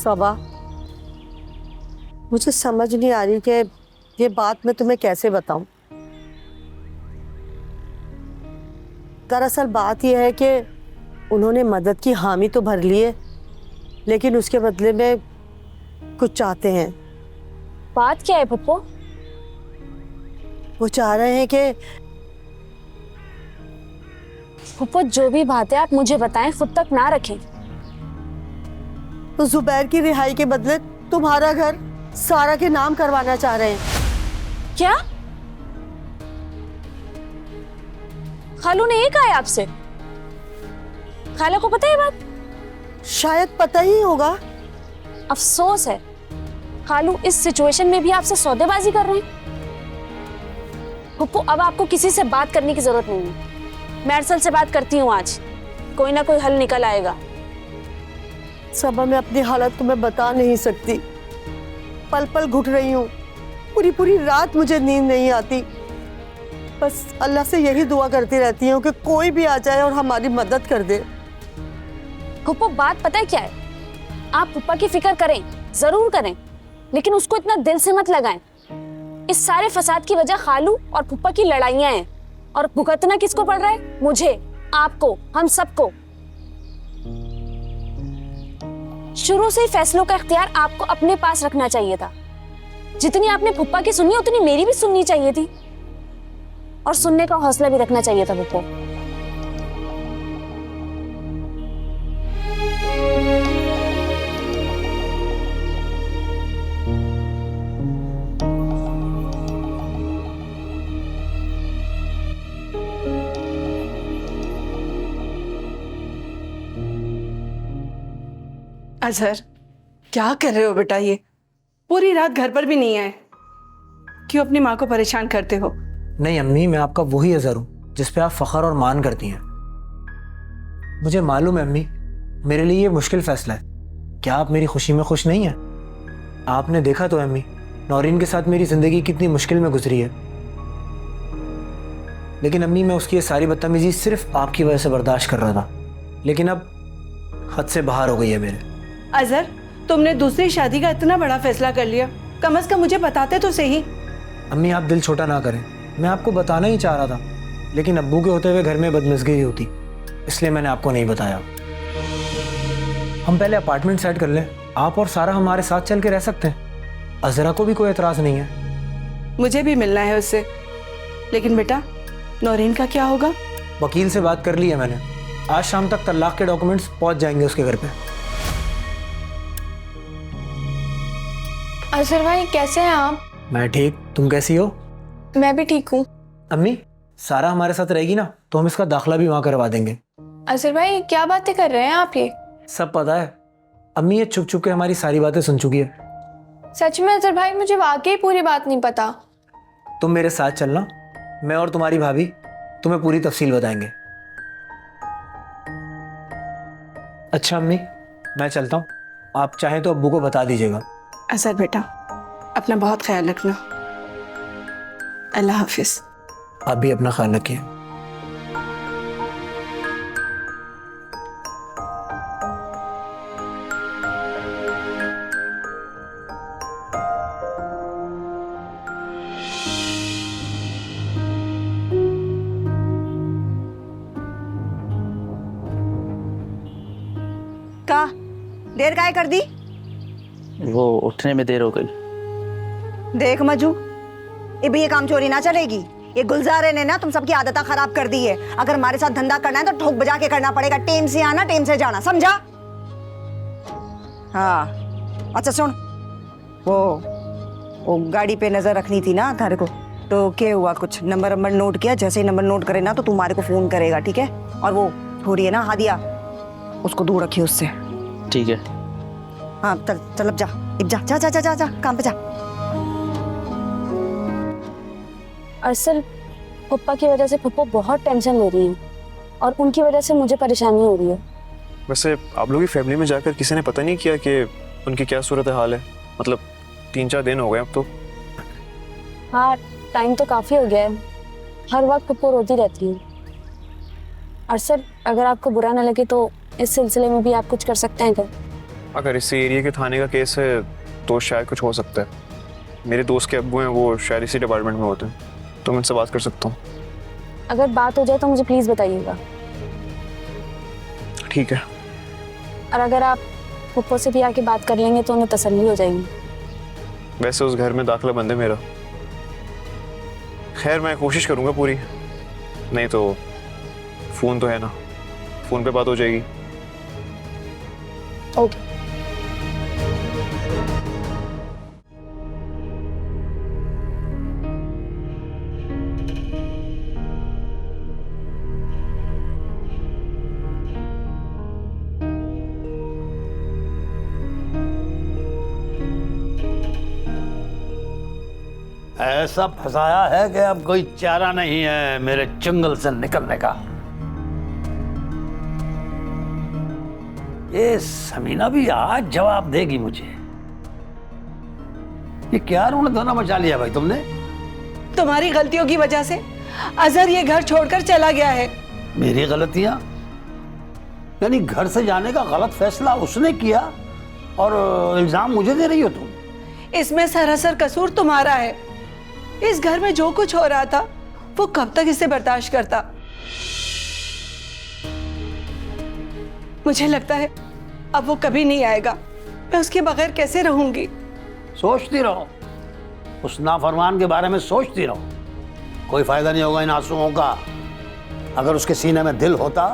शोभा, मुझे समझ नहीं आ रही कि ये बात मैं तुम्हें कैसे बताऊं। दरअसल बात यह है कि उन्होंने मदद की हामी तो भर ली है, लेकिन उसके बदले में कुछ चाहते हैं। बात क्या है पप्पू? वो चाह रहे हैं कि पप्पू जो भी बात है आप मुझे बताएं, खुद तक ना रखें। तो जुबैर की रिहाई के बदले तुम्हारा घर सारा के नाम करवाना चाह रहे हैं। क्या? खालू ने ये कहा है आपसे? खाला को पता है बात? शायद पता ही होगा। अफसोस है, खालू इस सिचुएशन में भी आपसे सौदेबाजी कर रहे हैं। पप्पू अब आपको किसी से बात करने की जरूरत नहीं है। मैं अरसल से बात करती हूँ, आज कोई ना कोई हल निकल आएगा। सबा मैं अपनी हालत तुम्हें बता नहीं सकती, पल पल घुट रही हूँ, पूरी पूरी रात मुझे नींद नहीं आती। बस अल्लाह से यही दुआ करती रहती हूँ कि कोई भी आ जाए और हमारी मदद कर दे। पप्पू बात पता है क्या है? आप पप्पा की फिक्र करें, जरूर करें, लेकिन उसको इतना दिल से मत लगाएं। इस सारे फसाद की वजह खालू और पप्पा की लड़ाइयां हैं, और भुगतना किसको पड़ रहा है? मुझे, आपको, हम सबको। शुरू से ही फैसलों का इख्तियार आपको अपने पास रखना चाहिए था। जितनी आपने पप्पा की सुनी उतनी मेरी भी सुननी चाहिए थी, और सुनने का हौसला भी रखना चाहिए था पप्पू। अजहर, क्या कर रहे हो बेटा? ये पूरी रात घर पर भी नहीं आए, क्यों अपनी माँ को परेशान करते हो? नहीं अम्मी, मैं आपका वही अजहर हूँ जिस पे आप फख्र और मान करती हैं। मुझे मालूम है अम्मी, मेरे लिए ये मुश्किल फैसला है। क्या आप मेरी खुशी में खुश नहीं हैं? आपने देखा तो है अम्मी, नौरीन के साथ मेरी ज़िंदगी कितनी मुश्किल में गुजरी है, लेकिन अम्मी मैं उसकी ये सारी बदतमीजी सिर्फ आपकी वजह से बर्दाश्त कर रहा था, लेकिन अब हद से बाहर हो गई है मेरे। अजहर, तुमने दूसरी शादी का इतना बड़ा फैसला कर लिया, कम से कम मुझे बताते तो सही। अम्मी आप दिल छोटा ना करें, मैं आपको बताना ही चाह रहा था, लेकिन अब्बू के होते हुए घर में बदमज़गी होती, इसलिए मैंने आपको नहीं बताया। हम पहले अपार्टमेंट सेट कर लें, आप और सारा हमारे साथ चल के रह सकते हैं। अजरा को भी कोई एतराज़ नहीं है। मुझे भी मिलना है उससे, लेकिन बेटा नौरीन का क्या होगा? वकील से बात कर ली है मैंने, आज शाम तक तलाक के डॉक्यूमेंट्स पहुंच जाएंगे उसके घर पे। अजहर भाई कैसे हैं आप? मैं ठीक, तुम कैसी हो? मैं भी ठीक हूँ। अम्मी सारा हमारे साथ रहेगी ना, तो हम इसका दाखिला भी वहाँ करवा देंगे। अजहर भाई क्या बातें कर रहे हैं आप? ये सब पता है अम्मी, ये छुप छुप के हमारी सारी बातें सुन चुकी है। सच में अजहर भाई मुझे वाकई पूरी बात नहीं पता। तुम मेरे साथ चलना, मैं और तुम्हारी भाभी तुम्हें पूरी तफसील बताएंगे। अच्छा अम्मी मैं चलता हूँ, आप चाहें तो अब्बू को बता दीजिएगा। अजहर बेटा अपना बहुत ख्याल रखना। अल्लाह हाफिज। आप भी अपना ख्याल रखिए। का देर काहे कर दी? वो उठने में देर हो गई। देख मजू, ये भी ये काम चोरी ना चलेगी। ये गुलजारे ने ना तुम सबकी आदत खराब कर दी है। अगर हमारे साथ धंधा करना है तो ठोक बजा के करना पड़ेगा। टेम से आना, टेम से जाना, समझा? हाँ अच्छा सुन, वो गाड़ी पे नजर रखनी थी ना थारे को, तो क्या हुआ? कुछ नंबर नोट किया? जैसे ही नंबर नोट करे ना तो तुम्हारे को फोन करेगा, ठीक है? और वो हो रही है ना हादिया, उसको दूर रखिए उससे। ठीक है। हाँ चल चल, अब जा, अब जा जा जा जा जा, जा काम पे जा। अरसल पप्पा की वजह से पप्पा बहुत टेंशन ले रही है, और उनकी वजह से मुझे परेशानी हो रही है। वैसे आप लोग की फैमिली में जाकर किसी ने पता नहीं किया कि उनकी क्या सूरत हाल है? मतलब 3-4 दिन हो गए अब तो। हाँ टाइम तो काफ़ी हो गया है, हर वक्त पप्पू रोती रहती है। अरसल अगर आपको बुरा ना लगे तो इस सिलसिले में भी आप कुछ कर सकते हैं क्या? अगर इसी एरिया के थाने का केस है तो शायद कुछ हो सकता है। मेरे दोस्त के अब्बू हैं, वो शायद इसी डिपार्टमेंट में होते हैं, तो मैं उनसे बात कर सकता हूँ। अगर बात हो जाए तो मुझे प्लीज बताइएगा। ठीक है। और अगर आप फुप्पो से भी आके बात कर लेंगे तो उन्हें तसल्ली हो जाएगी। वैसे उस घर में दाखिला बंद है मेरा। खैर मैं कोशिश करूंगा पूरी, नहीं तो फोन तो है ना, फोन पे बात हो जाएगी। ओके। ऐसा फंसाया है कि अब कोई चारा नहीं है मेरे चंगल से निकलने का। ये समीना भी आज जवाब देगी मुझे। ये क्या रोना धोना मचा लिया भाई तुमने? तुम्हारी गलतियों की वजह से अजहर ये घर छोड़कर चला गया है। मेरी गलतियां? यानी घर से जाने का गलत फैसला उसने किया और इल्जाम मुझे दे रही हो तुम? इसमें सरासर कसूर तुम्हारा है। इस घर में जो कुछ हो रहा था वो कब तक इसे बर्दाश्त करता? मुझे लगता है अब वो कभी नहीं आएगा। मैं उसके बगैर कैसे रहूंगी? सोचती रहो, उस नाफरमान के बारे में सोचती रहो। कोई फायदा नहीं होगा इन आंसुओं का। अगर उसके सीने में दिल होता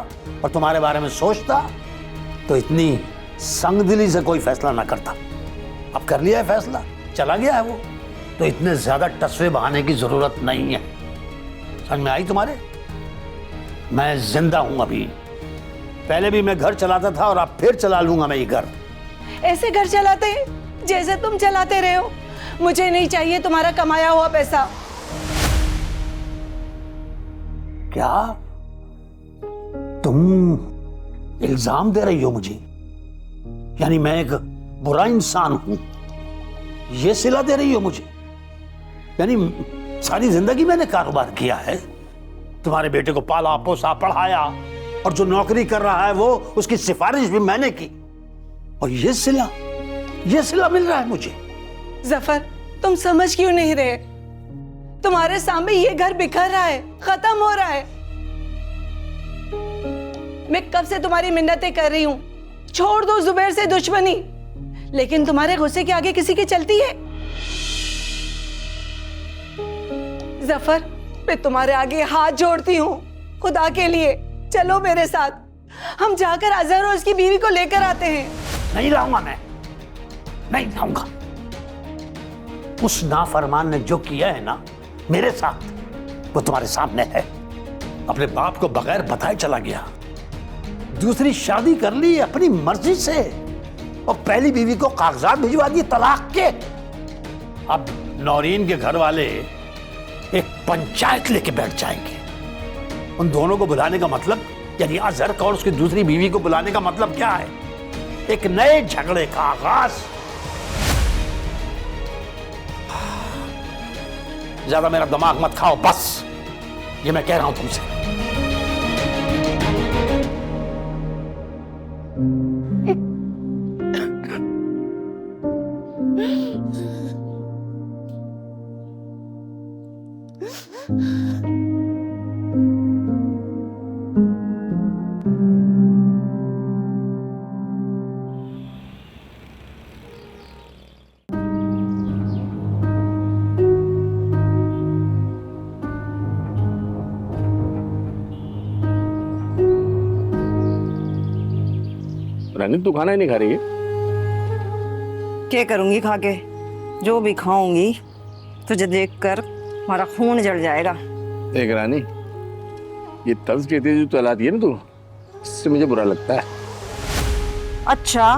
और तुम्हारे बारे में सोचता तो इतनी संगदिली से कोई फैसला ना करता। अब कर लिया है फैसला, चला गया है वो, तो इतने ज्यादा टसवे बहाने की जरूरत नहीं है। समझ में आई तुम्हारे? मैं जिंदा हूं अभी। पहले भी मैं घर चलाता था और अब फिर चला लूंगा मैं ये घर। ऐसे घर चलाते हैं जैसे तुम चलाते रहे हो। मुझे नहीं चाहिए तुम्हारा कमाया हुआ पैसा। क्या तुम इल्जाम दे रही हो मुझे? यानी मैं एक बुरा इंसान हूं, ये सिला दे रही हो मुझे? यानी सारी जिंदगी मैंने कारोबार किया है, तुम्हारे बेटे को पाला पोसा पढ़ाया, और जो नौकरी कर रहा है वो उसकी सिफारिश भी मैंने की, और ये सिला मिल रहा है मुझे। जफर, तुम समझ क्यों नहीं रहे? तुम्हारे सामने ये घर बिखर रहा है, खत्म हो रहा है। मैं कब से तुम्हारी मिन्नतें कर रही हूं, छोड़ दो जुबैर से दुश्मनी, लेकिन तुम्हारे गुस्से के आगे किसी की चलती है? जफर, मैं तुम्हारे आगे हाथ जोड़ती हूँ, खुदा के लिए चलो मेरे साथ। हम जाकर अजहर और उसकी बीवी को लेकर आते हैं। नहीं लाऊंगा मैं, नहीं लाऊंगा। उस नाफरमान ने जो किया है ना मेरे साथ, वो तुम्हारे सामने है। अपने बाप को बगैर बताए चला गया, दूसरी शादी कर ली अपनी मर्जी से, और पहली बीवी को कागजात भिजवा दिए तलाक के। अब नौरीन के घर वाले एक पंचायत लेके बैठ जाएंगे। उन दोनों को बुलाने का मतलब, यानी अजहर का और उसकी दूसरी बीवी को बुलाने का मतलब क्या है? एक नए झगड़े का आगाज। ज्यादा मेरा दिमाग मत खाओ, बस ये मैं कह रहा हूं तुमसे। रानी, तू खाना ही नहीं खा रही है? क्या करूंगी खा के? जो भी खाऊंगी तुझे देखकर हमारा खून जल जाएगा। देख रानी, ये तर्ज कहती है जो चलाती है ना तू, इससे मुझे बुरा लगता है। अच्छा,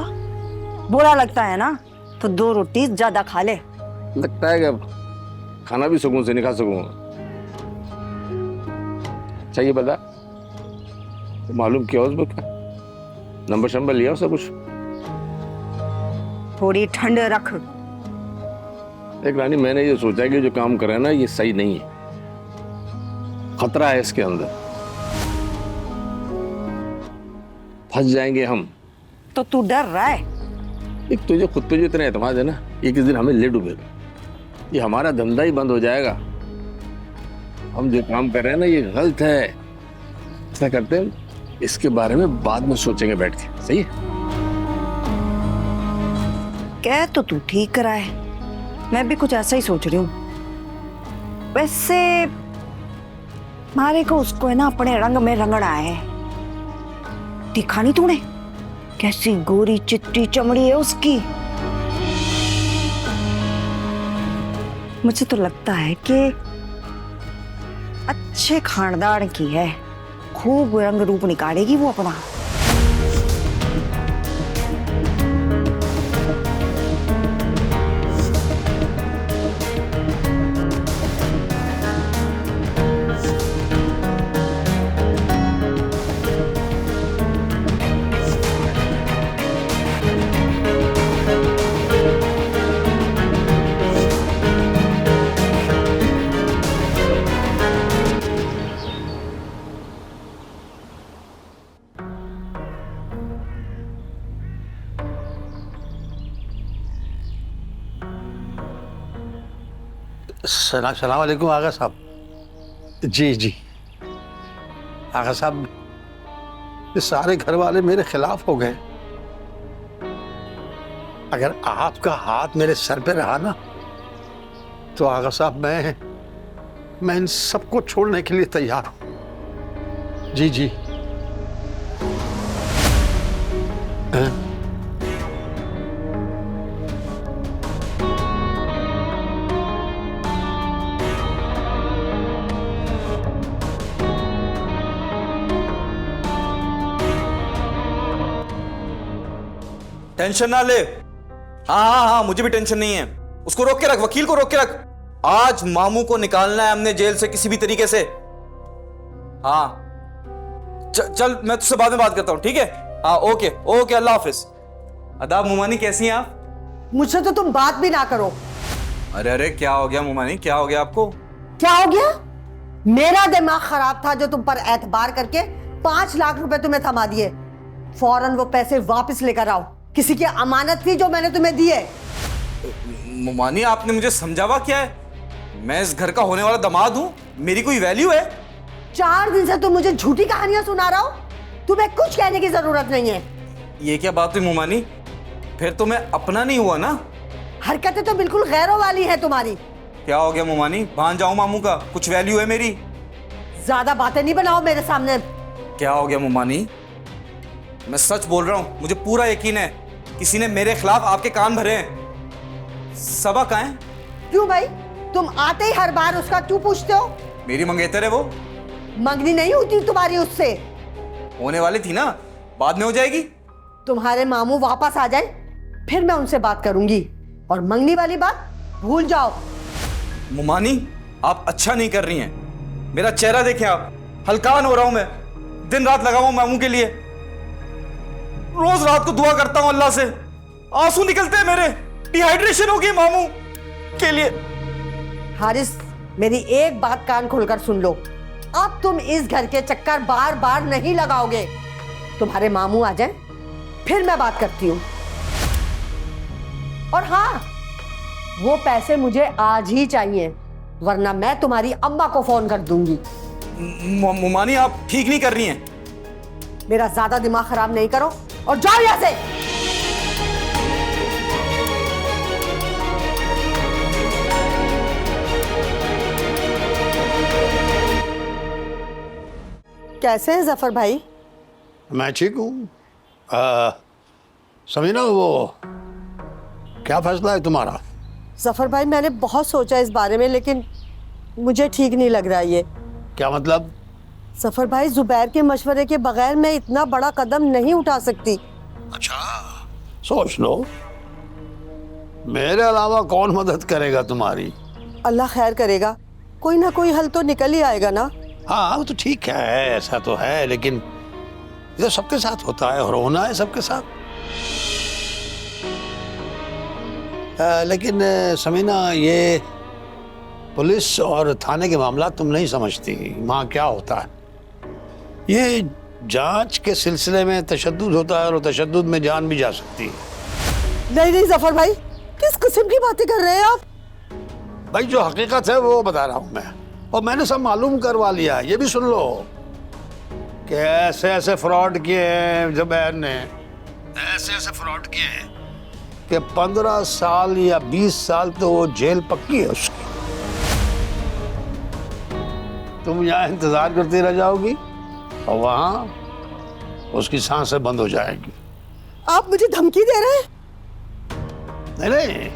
बुरा लगता है ना तो 2 रोटी ज्यादा खा ले। लगता है कि अब खाना भी सुकून से नहीं खा सकूंगा। चाहिए बता, तो मालूम क्या उस वक्त नंबर शंबर लिया सब कुछ? थोड़ी ठंड रख। देख रानी, मैंने ये सोचा कि जो काम कर रहा है ना ये सही नहीं है, खतरा है इसके अंदर, फंस जाएंगे हम। तो तू डर रहा है? एक तुझे खुद पे जो इतना एतमाद है ना, ये किस दिन हमें ले डूबेगा। ये हमारा धंधा ही बंद हो जाएगा। हम जो काम कर रहे हैं ना, ये गलत है। ऐसा करते हैं, इसके बारे में बाद में सोचेंगे बैठ के। सही है? कह तो तू ठीक करा है, मैं भी कुछ ऐसा ही सोच रही हूँ। वैसे मारे को उसको है ना अपने रंग में रंगना है। दिखा नहीं तूने कैसी गोरी चिट्टी चमड़ी है उसकी। मुझे तो लगता है कि अच्छे खानदान की है, खूब रंग रूप निकालेगी वो अपना। सलाम वालेकुम आगा साहब। जी जी आगा साहब, ये सारे घर वाले मेरे खिलाफ हो गए। अगर आपका हाथ मेरे सर पे रहा ना, तो आगा साहब मैं इन सबको छोड़ने के लिए तैयार हूं। जी जी। हाँ? टेंशन ना ले। हाँ, मुझे भी टेंशन नहीं है। उसको रोक के रख, वकील को रोक के रख। आज मामू को निकालना है हमने जेल से किसी भी तरीके से। हाँ चल मैं तुझसे बाद में बात करता हूँ, ठीक है? हाँ ओके ओके, अल्लाह हाफिज। आदाब मुमानी, कैसी हैं आप? मुझसे तो तुम बात भी ना करो। अरे अरे क्या हो गया मुमानी, क्या हो गया आपको? क्या हो गया? मेरा दिमाग खराब था जो तुम पर एतबार करके 5 लाख रुपए तुम्हें थमा दिए। फौरन वो पैसे वापस लेकर आओ। किसी की अमानत थी जो मैंने तुम्हें दी है। मुमानी आपने मुझे समझावा क्या है? मैं इस घर का होने वाला दामाद हूं, मेरी कोई वैल्यू है? 4 दिन से तुम मुझे झूठी कहानियां सुना रहा हो। तुम्हें कुछ कहने की जरूरत नहीं है। ये क्या बात हुई मुमानी? फिर तो मैं अपना नहीं हुआ ना? हरकतें तो बिल्कुल गैरों वाली है तुम्हारी। क्या हो गया मुमानी? भान जाऊं मामू का? कुछ वैल्यू है मेरी? ज्यादा बातें नहीं बनाओ मेरे सामने। क्या हो गया मुमानी? मैं सच बोल रहा हूं, मुझे पूरा यकीन है किसी ने मेरे खिलाफ आपके कान भरे हैं। सबा कहाँ है? क्यों भाई, तुम आते ही हर बार उसका क्यों पूछते हो? मेरी मंगेतर है वो। मंगनी नहीं होती तुम्हारी उससे। होने वाली थी ना, बाद में हो जाएगी। तुम्हारे मामू वापस आ जाए फिर मैं उनसे बात करूंगी, और मंगनी वाली बात भूल जाओ। मुमानी आप अच्छा नहीं कर रही हैं। मेरा चेहरा देखें आप, हलकान हो रहा हूं मैं। दिन रात लगा हुआ मामू के लिए। रोज रात को दुआ करता हूं अल्लाह से, आंसू निकलते हैं मेरे। डिहाइड्रेशन हो गई मामू के लिए। हारिस, मेरी एक बात कान खोलकर सुन लो। अब तुम इस घर के चक्कर बार बार नहीं लगाओगे। तुम्हारे मामू आ जाएं, फिर मैं बात करती हूं। और हाँ, वो पैसे मुझे आज ही चाहिए, वरना मैं तुम्हारी अम्मा को फोन कर दूंगी। मुमानी आप ठीक नहीं कर रही हैं। मेरा ज्यादा दिमाग खराब नहीं करो और जाओ यहां से। कैसे हैं जफर भाई? मैं ठीक हूँ। समीना, वो क्या फैसला है तुम्हारा? जफर भाई, मैंने बहुत सोचा इस बारे में, लेकिन मुझे ठीक नहीं लग रहा ये। क्या मतलब? जफर भाई, जुबैर के मशवरे के बगैर मैं इतना बड़ा कदम नहीं उठा सकती। अच्छा, सोच लो। मेरे अलावा कौन मदद करेगा तुम्हारी? अल्लाह खैर करेगा, कोई ना कोई हल तो निकल ही आएगा ना। हाँ वो तो ठीक है, ऐसा तो है, लेकिन ये तो सबके साथ होता है और होना है सबके साथ। लेकिन समीना, ये पुलिस और थाने के मामला तुम नहीं समझती। वहाँ क्या होता है, ये जांच के सिलसिले में तशद्दुद होता है और तशद्दुद में जान भी जा सकती है। नहीं नहीं जफर भाई, किस किस्म की बातें कर रहे हैं आप? भाई जो हकीकत है वो बता रहा हूं मैं, और मैंने सब मालूम करवा लिया। ये भी सुन लो कि ऐसे ऐसे फ्रॉड किए हैं जुबैर ने, ऐसे ऐसे फ्रॉड किए हैं कि 15 साल या 20 साल तो वो जेल पक्की है उसकी। तुम यहाँ इंतजार करती रह जाओगी और वहां उसकी सांसें बंद हो जाएंगी। आप मुझे धमकी दे रहे हैं? नहीं नहीं,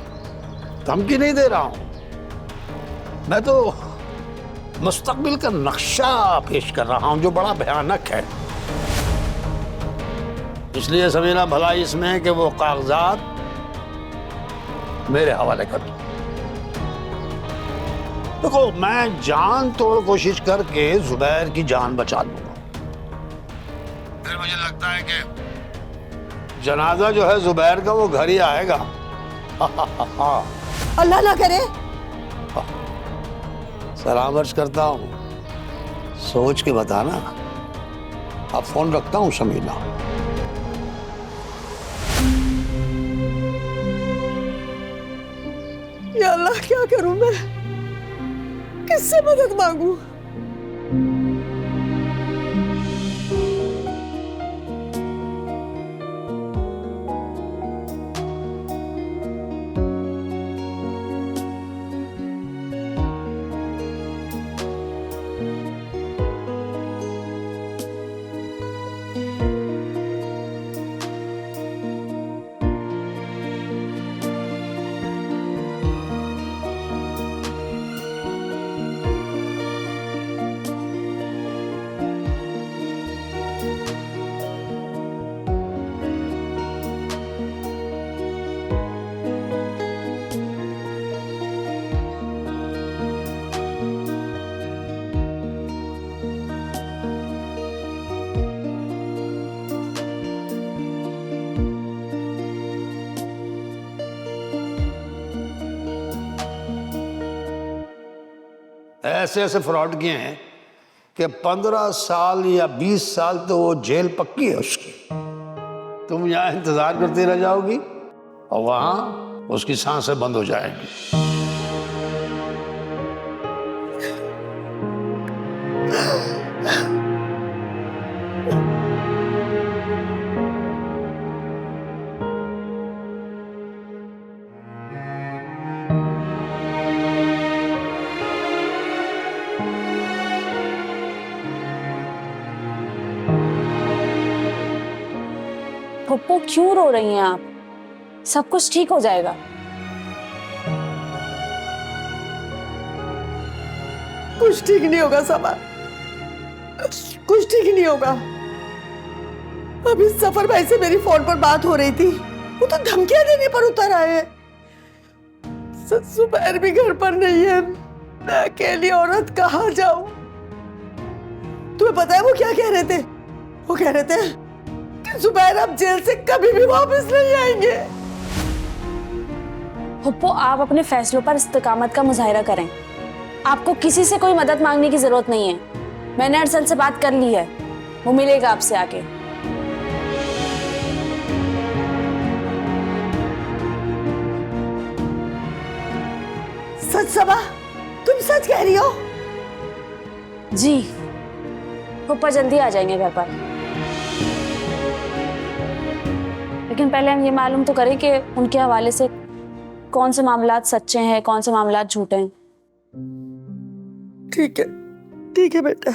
धमकी नहीं दे रहा हूं मैं, तो मुस्तकबिल का नक्शा पेश कर रहा हूं जो बड़ा भयानक है। इसलिए समझना भला इसमें कि वो कागजात मेरे हवाले कर दो। देखो, मैं जान तोड़ कोशिश करके जुबैर की जान बचा लूंगा। फिर मुझे लगता है कि जनाजा जो है जुबैर का वो घर ही आएगा। अल्लाह ना करे। सलाम अर्ज करता हूं, सोच के बताना। अब फोन रखता हूं शमीना। या अल्लाह, क्या करूं मैं? किससे मदद मांगू? ऐसे ऐसे फ्रॉड किए हैं कि 15 साल या 20 साल तो वो जेल पक्की है उसकी। तुम यहाँ इंतजार करती रह जाओगी और वहां उसकी सांसें बंद हो जाएंगी। पप्पू, क्यों रो रही हैं आप? सब कुछ ठीक हो जाएगा। कुछ ठीक नहीं होगा सबा, कुछ ठीक नहीं होगा। अभी सफर भाई से मेरी फोन पर बात हो रही थी, वो तो धमकियां देने पर उतर आए हैं। जुबैर भी घर पर नहीं है, मैं अकेली औरत कहाँ जाऊं? तुम्हें पता है वो क्या कह रहे थे? वो कह रहे थे कि जुबैर अब जेल से कभी भी वापस नहीं आएंगे। पप्पू, आप अपने फैसलों पर इस्तिकामत का मुजाहिरा करें। आपको किसी से कोई मदद मांगने की जरूरत नहीं है। मैंने अरसल से बात कर ली है, वो मिलेगा आपसे आके। सच सबा, तुम सच कह रही हो? जी, पप्पा जल्दी आ जाएंगे घर पर। लेकिन पहले हम ये मालूम तो करें कि उनके हवाले से कौन से मामलात सच्चे हैं, कौन से मामलात झूठे हैं। ठीक है बेटा।